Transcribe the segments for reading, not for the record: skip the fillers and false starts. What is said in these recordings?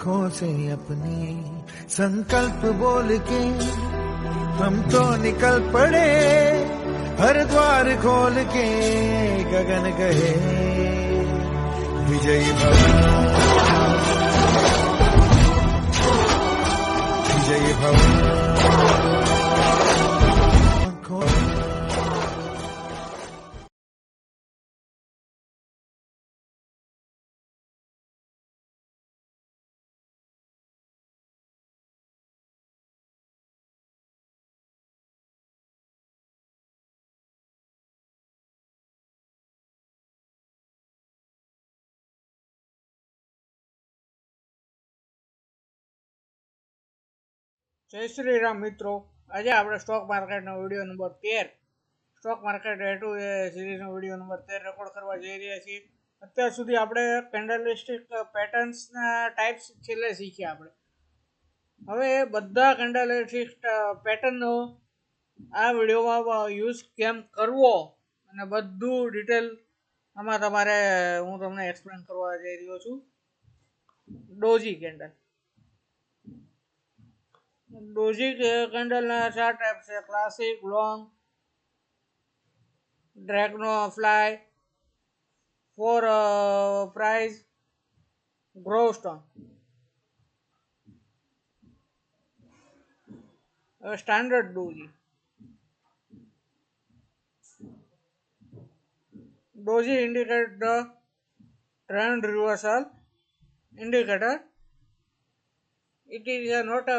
आंखों से अपने संकल्प बोल के हम तो निकल पड़े, हर द्वार खोल के गगन कहे विजयी भव, विजयी भव। જય શ્રી રામ મિત્રો, આજે આપણે સ્ટોક માર્કેટનો video number 13 stock market A2 એ સિરીઝનો વિડીયો નંબર 13 રેકોર્ડ કરવા જઈ રહ્યા છીએ. અત્યાર સુધી આપણે કેન્ડલસ્ટિક પેટર્ન્સના ટાઈપ્સ છેલ્લે શીખ્યા. આપણે હવે બધા કેન્ડલસ્ટિક પેટર્નનો આ વિડીયોમાં યુઝ કેમ કરવો અને બધું ડિટેલ આમાં તમારે હું તમને એક્સપ્લેન કરવા જઈ રહ્યો છું. ડોજી કેન્ડલ, ડોજી કેન્ડલના 4 ટાઈપ છે: classic, long, dragonfly, four price, gravestone. Standard doji. Doji indicate the trend reversal indicator. It is not a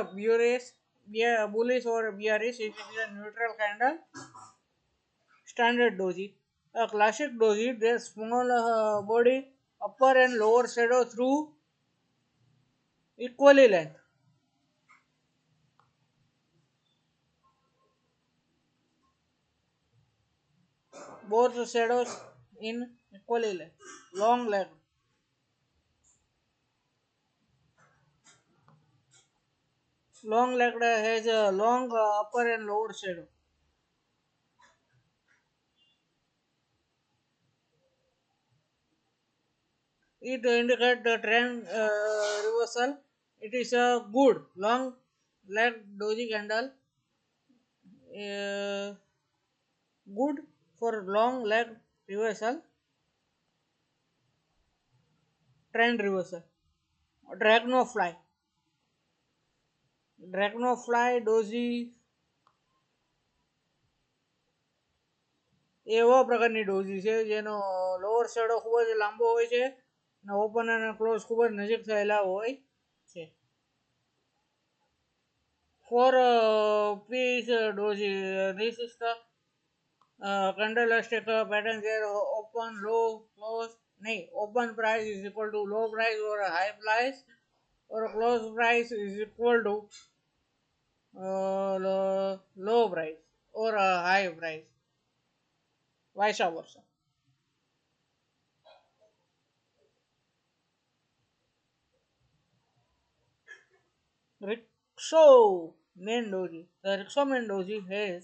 bullish or bearish. It is a neutral candle. Standard doji. A classic doji, the small body, upper and lower shadow through equally length. Both shadows in equally length. Long leg. Long leg has a long upper and lower shadow. It indicates the trend reversal. It is a good long leg doji candle. Good for long leg reversal, trend reversal. Dragonfly doji એવા પ્રકારની doji છે જેનો lower shadow ખૂબ જ લાંબો હોય છે અને ઓપન અને ક્લોઝ ખૂબ જ નજીક થયેલા હોય છે. Four piece doji, this is the candlestick pattern where open price is equal to low price or a high price, or a close price is equal to low price or a high price, vice versa. Rickshaw main doji. The rickshaw main doji has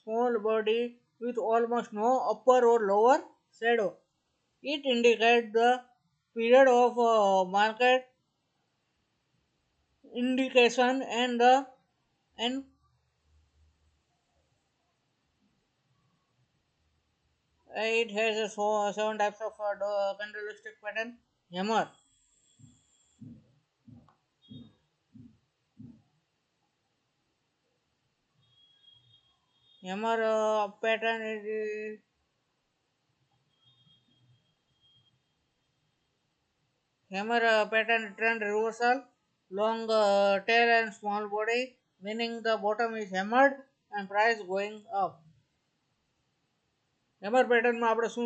small body with almost no upper or lower shadow. It indicates the period of market indication and it has 7 types of candlestick pattern. Hammer pattern is pattern trend reversal, long tail and small body, meaning the bottom is hammered and price going up. Hammer pattern માં આપણે શું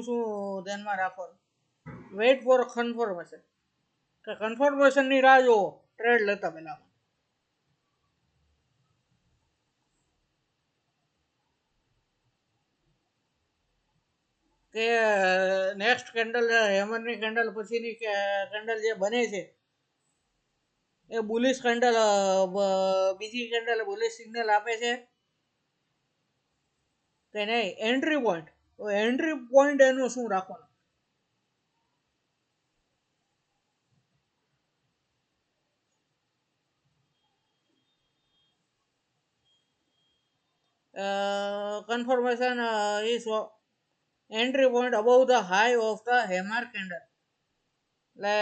ધ્યાનમાં રાખવાનું? Weight four confirmation, કે કન્ફર્મેશનની રાહ જુઓ trade લેતા પહેલા. કે નેક્સ્ટ કેન્ડલ, હેમરની કેન્ડલ પછીની કેન્ડલ જે બને છે એ બુલિશ કેન્ડલ, બીજી કેન્ડલ બુલિશ સિગ્નલ આપે છે કે નહીં. એન્ટ્રી પોઈન્ટ, તો એન્ટ્રી પોઈન્ટ એનું શું રાખવાનું? confirmation is entry point above the high of the hammer candle. એટલે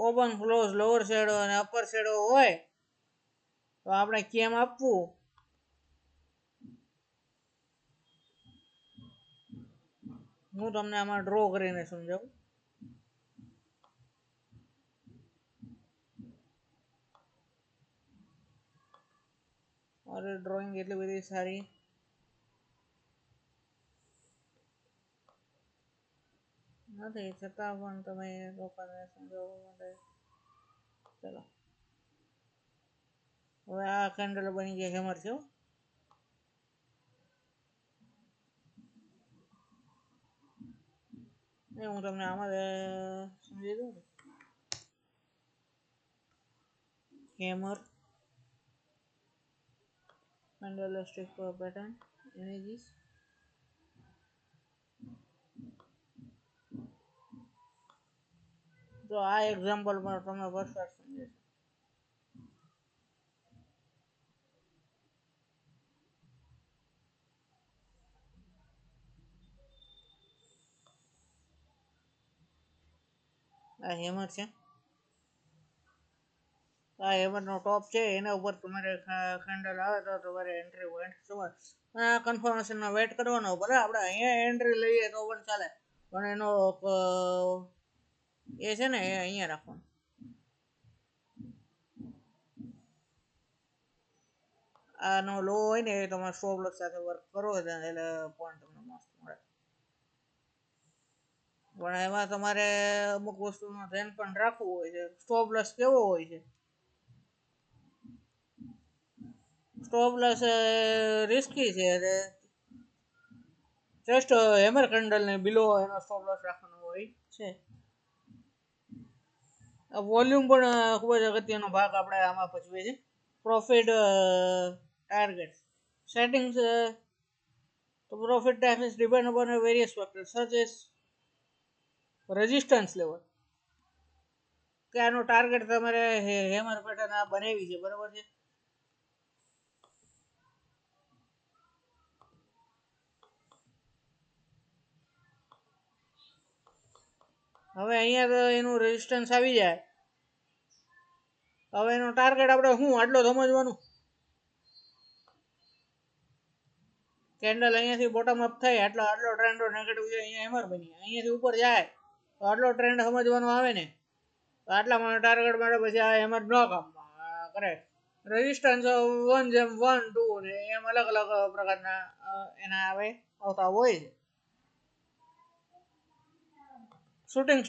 ઓપન ક્લોઝ લોઅર શેડો અને અપર શેડો હોય તો આપણે કેમ આપવું હું તમને આમાં ડ્રો કરીને સમજાવું. મારી ડ્રોઈંગ એટલી બધી સારી નથી છતાં પણ તમે લોકોને સમજાવવા માટે ચલો હવે આ કેન્ડલ બની ગયા હેમર છે. હું તમને આમાં સમજી દઉં ને હેમર candlestick pattern images તો આ એક્ઝામ્પલ પર તમે પરફેક્ટ સમજે છે. આ હેમર છે. આ હેમરનો ટોપ છે એના ઉપર તમારે કેન્ડલ આવે તો તમારે એન્ટ્રી પોઈન્ટ સમજ આ કન્ફર્મેશનનો વેટ કરવાનો. ભલે આપણે અહીંયા એન્ટ્રી લઈએ તો પણ ચાલે પણ એનો એ છે ને એ અહીંયા રાખવાનું. આનો લો હોય ને એ તમારે સ્ટોપ લોસ સાથે વર્ક કરો એટલે પોઈન્ટ તમને મસ્ત મળે. પણ એમાં તમારે અમુક વસ્તુનું ધ્યાન પણ રાખવું હોય છે. સ્ટોપ લોસ કેવો હોય છે? સ્ટોપ લોસ રિસ્કી છે એટલે જસ્ટ હેમર કેન્ડલ ને બિલો એનો સ્ટોપ લોસ રાખવાનો હોય છે. વોલ્યુમ પણ ખૂબ જ અગત્યનો ભાગ આપણે આમાં ભજવે છે. પ્રોફિટ ટાર્ગેટ સેટિંગ્સ તો profit target depend upon various factors such as resistance level કે આનો ટાર્ગેટ તમારે હેમર પેટર્ન આ બનાવી છે બરાબર છે. હવે અહીંયા તો એનું રેઝિસ્ટન્સ આવી જાય. હવે એનો ટાર્ગેટ આપણે શું આટલો સમજવાનું. કેન્ડલ અહીંયાથી બોટમ અપ થઈ આટલો ટ્રેન્ડ નેગેટિવ છે અહીંયા હેમર બની અહીંયાથી ઉપર જાય તો આટલો ટ્રેન્ડ સમજવાનો આવે ને તો આટલા ટાર્ગેટ માટે પછી આ હેમર ન કામ કરે. રેઝિસ્ટન્સ 1 જેમ 1 2 ને એમ અલગ અલગ પ્રકારના એના આવે આવતા હોય છે. શૂટિંગ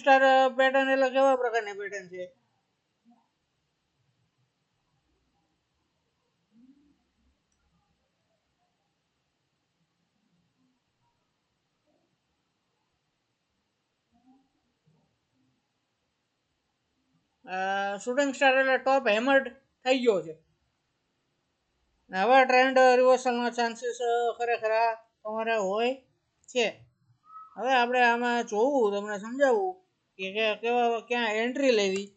સ્ટાર પેટર્ન એટલે કેવા પ્રકારની પેટર્ન છે? શૂટિંગ સ્ટાર એટલે ટોપ હેમર્ડ થઈ ગયો છે. હવે ટ્રેન્ડ રિવર્સલનો ચાન્સીસ ખરેખર તમારે હોય છે. હવે આપણે આમાં જોવું તમને સમજાવવું કે કેવા ક્યાં એન્ટ્રી લેવી.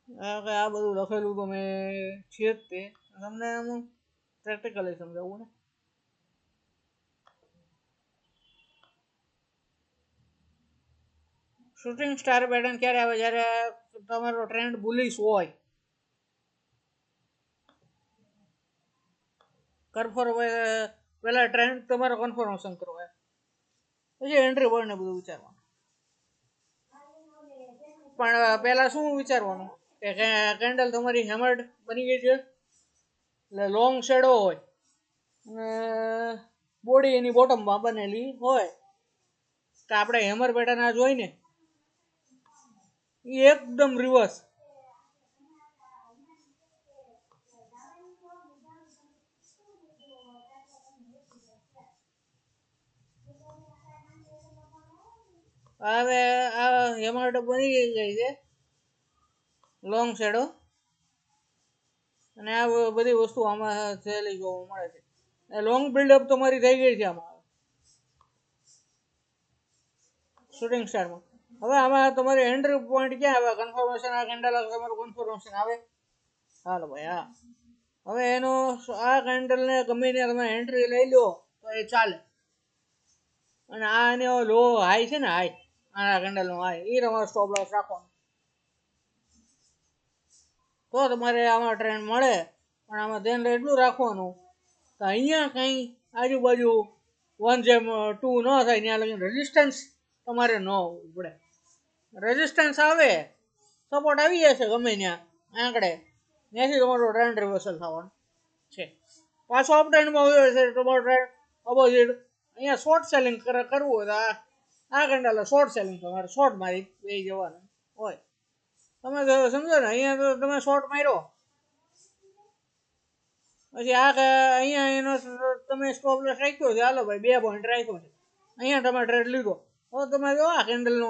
આ બધું લખેલું તો મેં છે જ તે તમને આમ પ્રેક્ટિકલી સમજાવવું ને. શૂટિંગ સ્ટાર પેટર્ન ક્યારે આવે? જ્યારે તમારો ટ્રેન્ડ બુલિશ હોય. પહેલા ટ્રેન્ડ તમારો કન્ફર્મેશન કરવા પછી એન્ટ્રી પોઈન્ટ ને બધું વિચારવાનું. પણ પહેલા શું વિચારવાનું કે કેન્ડલ તમારી હેમર્ડ બની ગઈ છે એટલે લોંગ શેડો હોય અને બોડી એની બોટમમાં બનેલી હોય તો આપણે હેમર પેટર્ન આ જોઈ ને એ એકદમ રિવર્સ હવે આ હેમર બની ગઈ છે લોંગ શેડો અને આ બધી વસ્તુ આમાં થયેલી જોવા મળે છે. લોંગ બિલ્ડઅપ તમારી થઈ ગઈ છે આમાં શૂટિંગ સ્ટારમાં. હવે આમાં તમારે એન્ટ્રી પોઈન્ટ ક્યાં આવે? કન્ફર્મેશન આ કેન્ડલ તમારું કન્ફર્મેશન આવે. હાલો ભાઈ હા. હવે એનો આ કેન્ડલને ગમે ત્યાં તમે એન્ટ્રી લઈ લો તો એ ચાલે. અને આ એનો લો હાઈ છે ને, હાઈ આ કેન્ડલનો હાઈ, એ તમારે સ્ટોપ લોસ રાખવાનો તો તમારે આમાં ટ્રેન્ડ મળે. પણ આમાં ધ્યાન એટલું રાખવાનું કે અહીંયા કંઈ આજુબાજુ 1.2 ન થાય ત્યાં લગીને રેઝિસ્ટન્સ તમારે ન હોવું પડે. રેઝિસ્ટન્સ આવે, સપોર્ટ આવી જશે ગમે ત્યાં આંકડે, ત્યાંથી તમારો ટ્રેન્ડ રિવર્સલ થવાનો છે. પાછો અપ ટ્રેન્ડમાં આવ્યો છે તમારો ટ્રેન્ડ અપોઝિટ, અહીંયા શોર્ટ સેલિંગ કરવું હોય તો આ કેન્ડલ શોર્ટ સેલિંગ તમારે શોર્ટ મારી બે જવાનું હોય. તમે સમજો ને, અહીંયા તો તમે શોર્ટ માર્યો પછી અહીંયા એનો તમે સ્ટોપ લોસ રાખ્યો છે, હાલો ભાઈ 2 પોઈન્ટ રાખ્યો છે, અહીંયા તમે ટ્રેડ લીધો, તો તમે જો આ કેન્ડલનો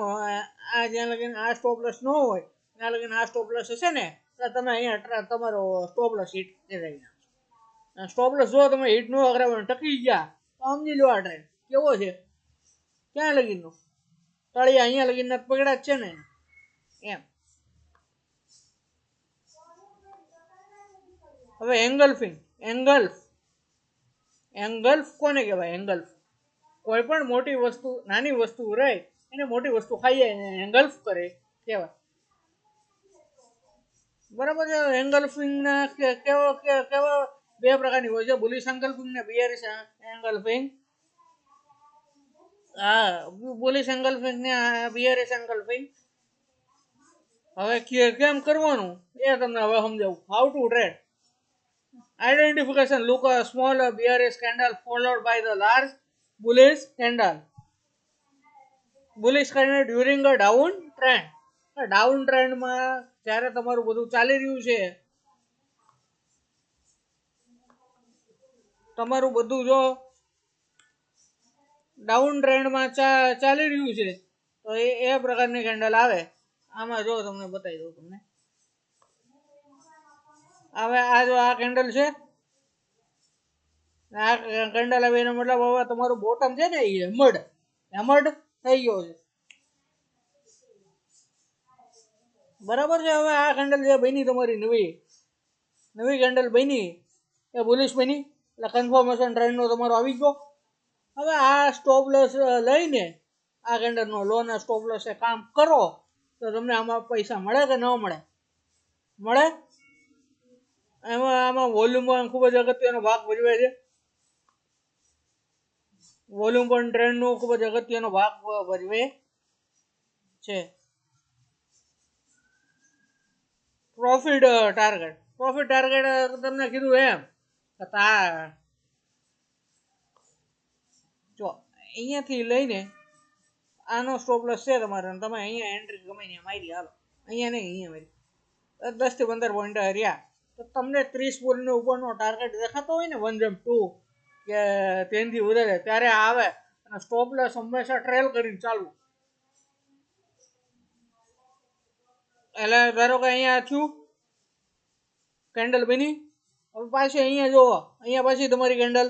આ જ્યાં લગીને આ સ્ટોપ લોસ ન હોય ત્યાં લગીને આ સ્ટોપ લોસ હશે ને, તો તમે અહીંયા તમારો સ્ટોપ લોસ હિટ કરાવી નાખશો. સ્ટોપ લોસ જો તમે હિટ ન કરાવો ટકી ગયા તો સમજી લો આ ટ્રેન્ડ કેવો છે, ક્યાં લગીનનો તળિયા અહીંયા લગીને પકડ્યા જ છે ને એમ. હવે એંગલ્ફ કોને કહેવાય? એંગલ્ફ કોઈ પણ મોટી વસ્તુ, નાની વસ્તુ રહે એને મોટી વસ્તુ ખાઈએ એંગલ્ફ કરે કહેવાય. બરાબર છે. એંગલ્ફિંગના કેવા 2 પ્રકારની હોય છે, બુલિશ એંગલ્ફિંગ ને બિયરિશ એંગલ્ફિંગ. હા, બુલિશ એંગલ્ફિંગ ને બિયરિશ એંગલ્ફિંગ. હવે કેમ કરવાનું એ તમને હવે સમજાવું. How to trade. Identification: look a small bearish candle followed by the large bullish candle. Bullish candle during a down trend. Down ટ્રેન્ડમાં જ્યારે તમારું બધું ચાલી રહ્યું છે, તમારું બધું જો ડાઉન ટ્રેન્ડમાં ચાલી રહ્યું છે તો એ પ્રકારની કેન્ડલ આવે. આમાં જો તમને બતાવી દઉં તમને. હવે આ જો આ કેન્ડલ છે, આ કેન્ડલ આવે એનો મતલબ હવે તમારું બોટમ છે ને એ હેમર્ડ થઈ ગયો છે. બરાબર છે. હવે આ કેન્ડલ જે બની તમારી નવી કેન્ડલ બની એ બુલિશ બની એટલે કન્ફર્મેશન ટ્રેન્ડનો તમારો આવી ગયો. હવે આ સ્ટોપ લોસ લઈને આ કેન્ડલનો લોના સ્ટોપ લોસે કામ કરો તો તમને આમાં પૈસા મળે કે ન મળે? મળે. આમાં વોલ્યુમ ખૂબ જ અગત્યનો ભાગ ભજવે છે. વોલ્યુમ પણ ટ્રેન્ડનો ખૂબ જ અગત્યનો ભાગ ભજવે છે. પ્રોફિટ ટાર્ગેટ તમને કીધું એમ જો અહીંયાથી લઈને આનો સ્ટોપ લોસ છે તમારે, તમે અહીંયા એન્ટ્રી ગમે ત્યાં મારી, હાલો અહીંયા નહીં અહીંયા મારી 10 થી 15 પોઈન્ટ રહ્યા તો તમને 30 પોઈન્ટ ઉપરનો ટાર્ગેટ દેખાતો હોય ને 1.2 કે તેનાથી વધારે, ત્યારે આવે અને સ્ટોપ લોસ હંમેશા ટ્રેલ કરીને ચાલવું. એટલે ધારો કે અહીંયા થયું કેન્ડલ બની, હવે પાછી અહીંયા જુઓ, અહીંયા પાછી તમારી કેન્ડલ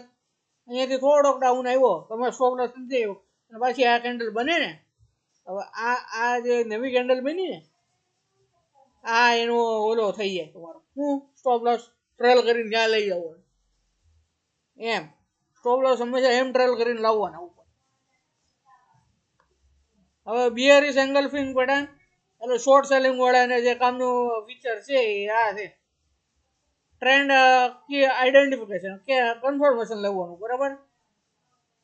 અહીંયાથી થોડોક ડાઉન આવ્યો, તમે સ્ટોપ લોસ નથી આવ્યો અને પાછી આ કેન્ડલ બને ને, હવે આ જે નવી કેન્ડલ બની ને આ એનો ઓલો થઈ જાય તમારો હું સ્ટોપ લોસ ટ્રેલ કરીને જ્યાં લઈ જવો એમ. સ્ટોપ લોસ હંમેશા એમ ટ્રેલ કરીને લાવવાના ઉપર. હવે બિયરિશ એંગલ્ફિંગ પેટર્ન એટલે શોર્ટ સેલિંગ વાળાને જે કામનું ફીચર છે એ આ છે. ટ્રેન્ડ આઈડેન્ટિફિકેશન કે કન્ફર્મેશન લેવાનું, બરાબર.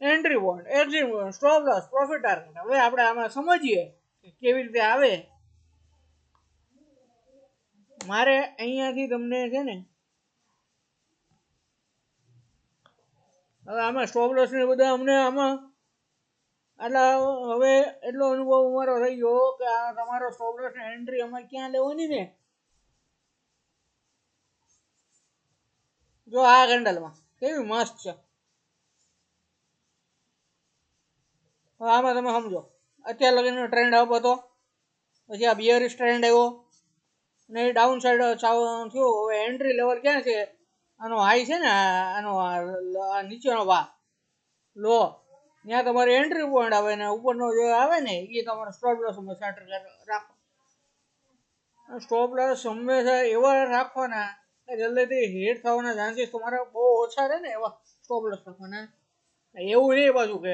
Entry point, exit point, stop loss, profit target. હવે આપણે આમાં સમજીએ કે કેવી રીતે આવે. મારે અહીંયાથી તમને છે ને હવે આમાં સ્ટોપ લોસ ને બધા અમને આમાં એટલે હવે એટલો અનુભવ અમારો થઈ ગયો કે આ તમારો સ્ટોપ લોસ ને એન્ટ્રી અમારે ક્યાં લેવાની ને, જો આ કેન્ડલમાં કેવી મસ્ત છે. હવે આમાં તમે સમજો અત્યાર લગીનો ટ્રેન્ડ અપ હતો, પછી આ બિયરિશ ટ્રેન્ડ આવ્યો અને એ ડાઉન સાઈડ થયું. હવે એન્ટ્રી લેવલ ક્યાં છે? આનો હાઈ છે ને, આનો નીચેનો ભાગ લો ત્યાં તમારે એન્ટ્રી પોઈન્ટ આવે ને ઉપરનો જે આવે ને એ તમારે સ્ટોપ લોસ સેટ રાખો. સ્ટોપ લોસ હંમેશા એવા રાખવાના કે જલ્દીથી હિટ થવાના ચાન્સીસ તમારા બહુ ઓછા રહે ને એવા સ્ટોપ લોસ રાખવાના. એવું નહીં પાછું કે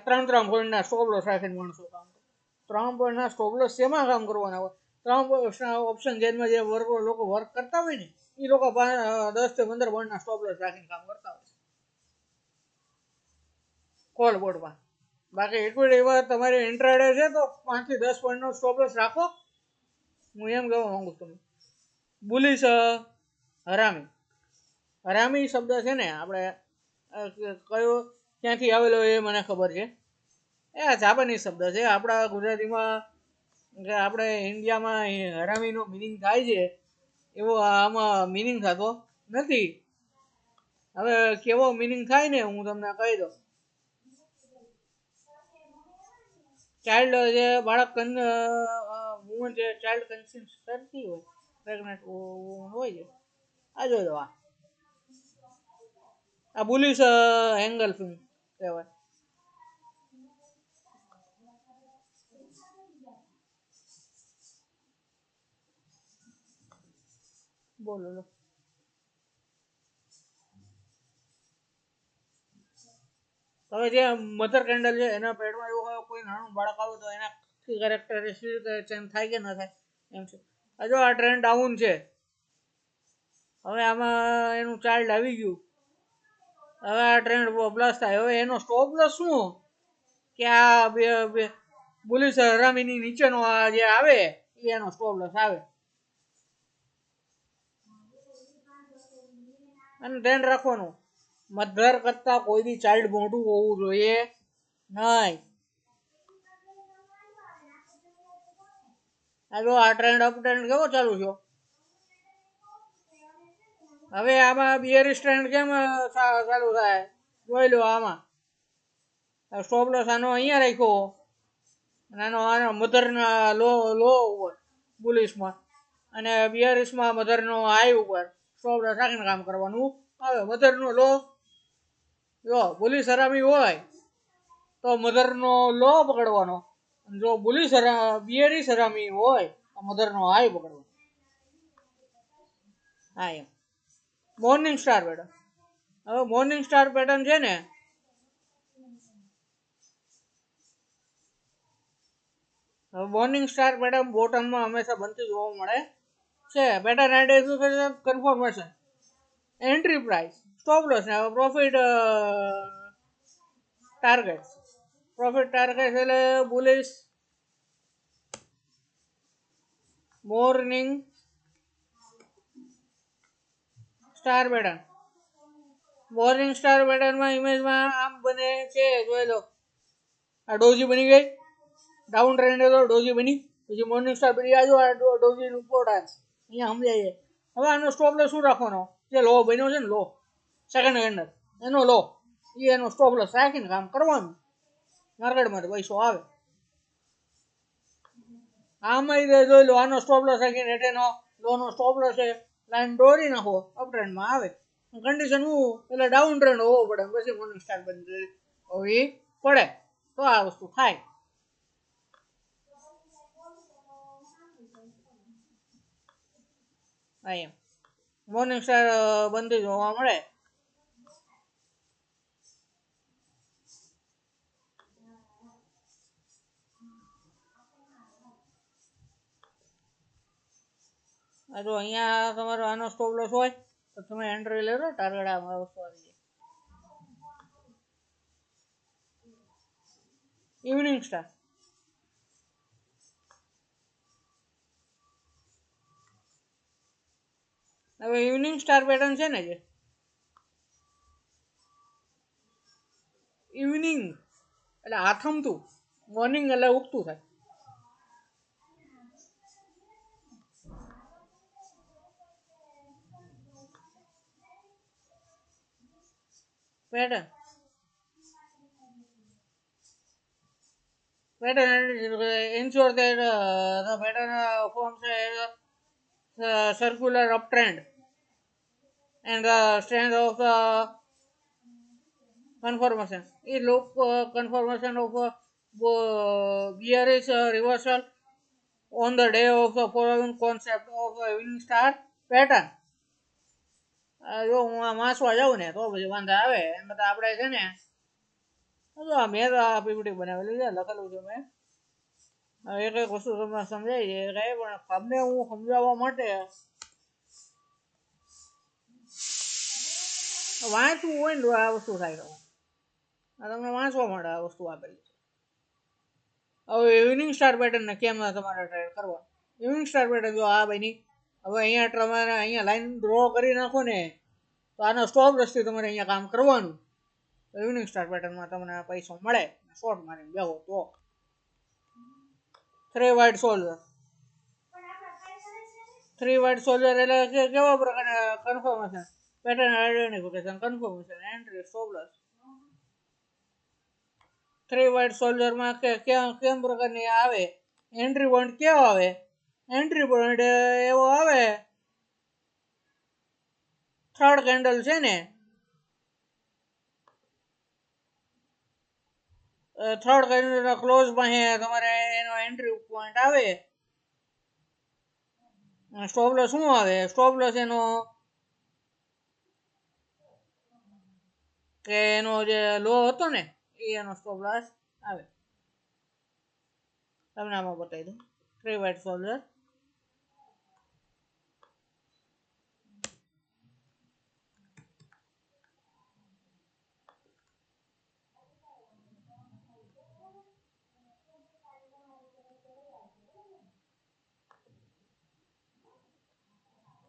3 પોઈન્ટના સ્ટોપ લોસ રાખીને માણસો કામ કરે. 3 પોઈન્ટના સ્ટોપ લોસ શેમાં કામ કરવાના હોય? 3 ઓપ્શન જેમાં જે લોકો વર્ક કરતા હોય ને એ લોકો 10 થી 15 પોઈન્ટના સ્ટોપ લોસ રાખીને કામ કરતા હોય કોલ બોર્ડમાં. બાકી ઇક્વિટી એવા તમારી ઇન્ટ્રાડે છે તો 5 થી 10 પોઈન્ટનો સ્ટોપ લોસ રાખો. હું એમ કહેવા માંગુ છું. બુલિશ હરામી. હરામી શબ્દ છે ને આપણે કયો ક્યાંથી આવેલો એ મને ખબર છે. એ જાપાનીઝ શબ્દ છે. આપણા ગુજરાતીમાં કે આપણે ઇન્ડિયામાં હરામીનો મિનિંગ થાય છે એવો આમાં મિનિંગ થતો નથી. હવે કેવો મિનિંગ થાય ને હું તમને કહી દઉં. ચાઇલ્ડ જે બાળક વુમન જે ચાઇલ્ડ કન્સીવ કરતી હોય પ્રેગ્નન્ટ હોય છે આ જોઈ લો. આ બુલિશ એંગલ ફિલ્મ કહેવાય. બોલો લો. હવે જે મધર કેન્ડલ છે એના પેટમાં એવું કોઈ નાનું બાળક આવે તો એના કેરેક્ટરિસ્ટિક ચેન્જ થાય કે ન થાય એમ છે. જો આ ટ્રેન્ડ ડાઉન છે. હવે આમાં એનું ચાઇલ્ડ આવી ગયું. હવે આ ટ્રેન્ડ પ્લસ થાય. હવે એનો સ્ટોપ લોસ શું કે આ બુલિશ હરામીની નીચેનો આ જે આવે એ એનો સ્ટોપ લોસ આવે. અને ધ્યાન રાખવાનું મધર કરતા કોઈ બી ચાઇલ્ડ મોટું હોવું જોઈએ નહીં. આ ટ્રેન્ડ અપ ટ્રેન્ડ કેવો ચાલુ થયો. હવે આમાં બિયરિશ ટ્રેન્ડ કેમ ચાલુ થાય જોઈ લો. આમાં સ્ટોપ લોસ આનો અહીંયા રાખ્યો આનો મધરના લો ઉપર બુલિશમાં અને બિયરિશમાં મધરનો હાઈ ઉપર સ્ટોપ લોસ રાખીને કામ કરવાનું આવે. મધરનો જો બુલિશ હરામી હોય તો મધરનો લો પકડવાનો. જો બિયરિશ હરામી હોય તો મધરનો હાઈ પકડવાનો. હા એમ. Morning star pattern. હવે મોર્નિંગ સ્ટાર પેટર્ન છે ને મોર્નિંગ સ્ટાર પેટર્ન બોટમમાં હંમેશા બનતી જોવા મળે છે. Pattern identification confirmation entry price stop loss ને પ્રોફિટ ટાર્ગેટ. પ્રોફિટ ટાર્ગેટ એટલે bullish morning star pattern. Morning star પેટર્નમાં ઇમેજમાં આમ બને છે જોઈ લો. આ ડોજી બની ગઈ. ડાઉન ટ્રેન્ડ હતો ડોજી બની. પછી મોર્નિંગ સ્ટાર બની આ ડોજીનું ઇમ્પોર્ટન્સ અહીંયા સમજાય. હવે આનો સ્ટોપ લોસ શું રાખવાનો જે લો બન્યો છે ને લો સેકન્ડ કેન્ડલ એનો લો એનો સ્ટોપ લોસ રાખીને કામ કરવાનું. માર્કેટમાંથી પૈસો આવે. આમાં જોઈ લો આનો સ્ટોપ લોસ રાખીને એનો લોનો સ્ટોપ લોસ છે લાઈન દોરી નાખો અપ ટ્રેન્ડમાં આવે. કન્ડિશન હું એટલે ડાઉન ટ્રેન્ડ હોવો પડે પછી મોર્નિંગ સ્ટાર બની હોવી પડે તો આ વસ્તુ થાય. એમ મોર્નિંગ સ્ટાર બનતી જોવા મળે. જો અહીંયા તમારો આનો સ્ટોપ લોસ હોય તો તમે એન્ટ્રી લેજો. ટાર્ગેટ આ વસ્તુ આવી જાય. Evening star. હવે ઇવનિંગ સ્ટાર પેટર્ન છે ને જે ઇવનિંગ એટલે આથમતું મોર્નિંગ એટલે ઉગતું થાય. pattern ensure that the pattern forms a circular uptrend and the strength of the confirmation. It look confirmation of bearish reversal on the day of the following concept of a winning star pattern. જો હું આ વાંચવા જાઉં ને તો પછી વાંધા આવે એમ બધા આપણે છે ને જો મેં તો આ પીપીટી બનાવેલી છે લખેલું છે મેં એક એક વસ્તુ તમને સમજાય છે કાંઈ પણ તમને હું સમજાવવા માટે વાંચવું હોય ને તો આ વસ્તુ થાય આ તમને વાંચવા માટે આ વસ્તુ આપેલી છે હવે ઇવનિંગ સ્ટાર પેટર્નને કેમ તમારે ટ્રાય કરવા ઇવનિંગ સ્ટાર પેટર્ન જો આ ભાઈની હવે અહીંયા તમારે અહીંયા લાઈન ડ્રો કરી નાખો ને તો આનો સ્ટોપ રસ્તે તમારે અહીંયા કામ કરવાનું ઇવનિંગ સ્ટાર પેટર્નમાં તમને પૈસો મળે શોર્ટ મારીને બેહો તો 3 white soldier 3 white soldier એટલે કેવા પ્રકારના confirmation pattern identification confirmation entry stop loss 3 white soldier માં કેમ પ્રકારની આવે એન્ટ્રી પોઈન્ટ કેવો આવે એન્ટ્રી પોઈન્ટ એવો આવે થર્ડ કેન્ડલ છે ને થર્ડ કેન્ડલના ક્લોઝ પાસે તમારે એનો એન્ટ્રી પોઈન્ટ આવે સ્ટોપ લોસ શું આવે સ્ટોપ લોસ એનો કે એનો જે લો હતો ને એ એનો સ્ટોપ લોસ આવે તમને આમાં બતાવી દઉં 3 white soldier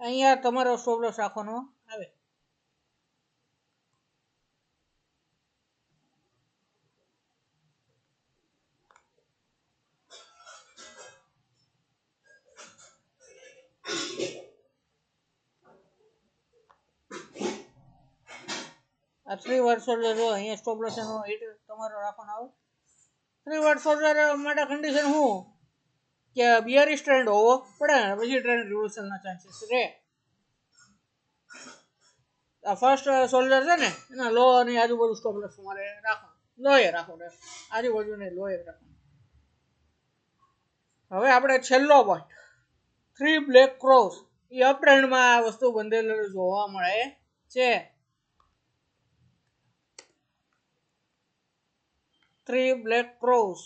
અહીંયા તમારો સ્ટોપ લોસ રાખવાનો આવે આ 3 white soldier જો અહીંયા સ્ટોપ લોસ એનો હિટ તમારો રાખવાનો આવે 3 white soldier માટે કન્ડિશન શું કે બિયરિશ ટ્રેન્ડ હોવો પડે ને પછી ટ્રેન્ડ રિવર્સલના ચાન્સીસ રહે આ ફર્સ્ટ સોલ્જર છે ને એના લો અને આજુબાજુ સ્ટોપ લોસ તમારે રાખવાનો લોએ રાખો આજુબાજુ ને લોએ રાખવાનો હવે આપણે છેલ્લો પોઈન્ટ 3 બ્લેક ક્રોસ એ અપ ટ્રેન્ડમાં આ વસ્તુ બંધેલું જોવા મળે છે 3 બ્લેક ક્રોસ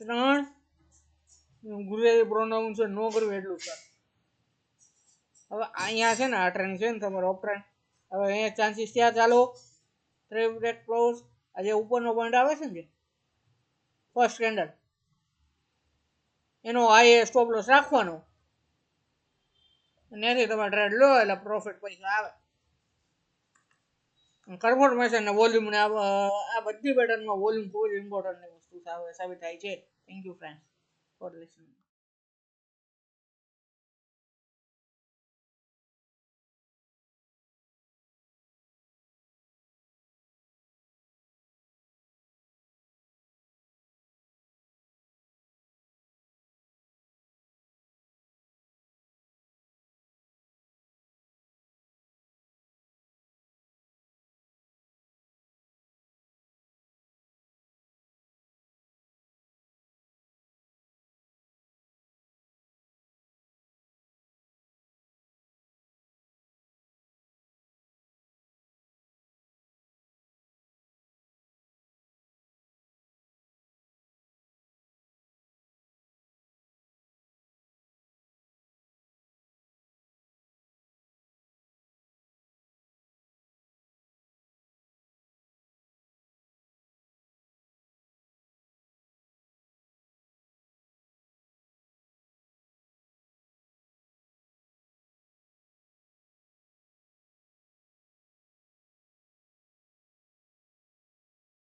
3 ગુજરાતી પ્રોનાઉન્સિએશન ન કરવું એટલું સર હવે અહીંયા છે ને આ ટ્રેન્ડ છે ને તમારો અપ ટ્રેન્ડ હવે અહીંયા ચાન્સીસ ત્યાં ચાલો 3 બ્લેક ક્રોસ આ જે ઉપરનો પોઈન્ટ આવે છે ને ફર્સ્ટ કેન્ડલ એનો હાઈ સ્ટોપ લોસ રાખવાનો અને એથી તમે ટ્રેડ લો એટલે પ્રોફિટ પૈસા આવે કન્ફર્મેશન ને વોલ્યુમ ને આ બધી પેટર્નમાં વોલ્યુમ ખૂબ જ ઇમ્પોર્ટન્ટ વસ્તુ સાબિત થાય છે thank you friends four listening